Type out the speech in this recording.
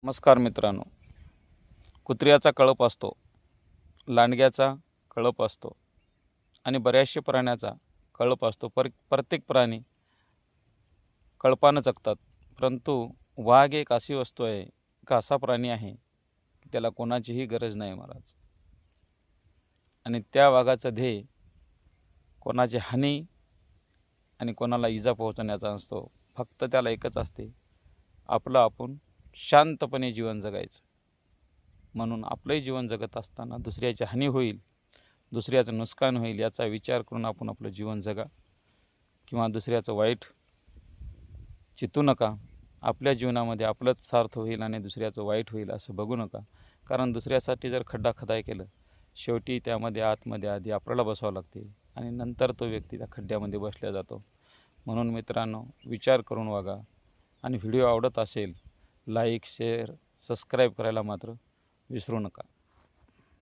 नमस्कार मित्रांनो. कुत्र्याचा कळप असतो, लांडग्याचा कळप असतो आणि बऱ्याचशा प्राण्याचा कळप असतो. प्रत्येक प्राणी कळपानं जगतात. परंतु वाघ एक अशी वस्तू आहे, एक असा प्राणी आहे की त्याला कोणाचीही गरज नाही महाराज. आणि त्या वाघाचं ध्येय कोणाची हानी आणि कोणाला इजा पोहोचवण्याचा नसतो. फक्त त्याला एकच असते, आपलं आपण शांतपणे जीवन जगायचं. म्हणून आपलंही जीवन जगत असताना दुसऱ्याची हानी होईल, दुसऱ्याचं नुकसान होईल याचा विचार करून आपण आपलं जीवन जगा. किंवा दुसऱ्याचं वाईट चितू नका. आपल्या जीवनामध्ये आपलंच सार्थ होईल आणि दुसऱ्याचं वाईट होईल असं बघू नका. कारण दुसऱ्यासाठी जर खड्डा खदाय केलं, शेवटी त्यामध्ये आतमध्ये आधी आपल्याला बसावं लागते आणि नंतर तो व्यक्ती त्या खड्ड्यामध्ये बसल्या जातो. म्हणून मित्रांनो, विचार करून वागा. आणि व्हिडिओ आवडत असेल लाईक, शेअर, सबस्क्राईब करायला मात्र विसरू नका.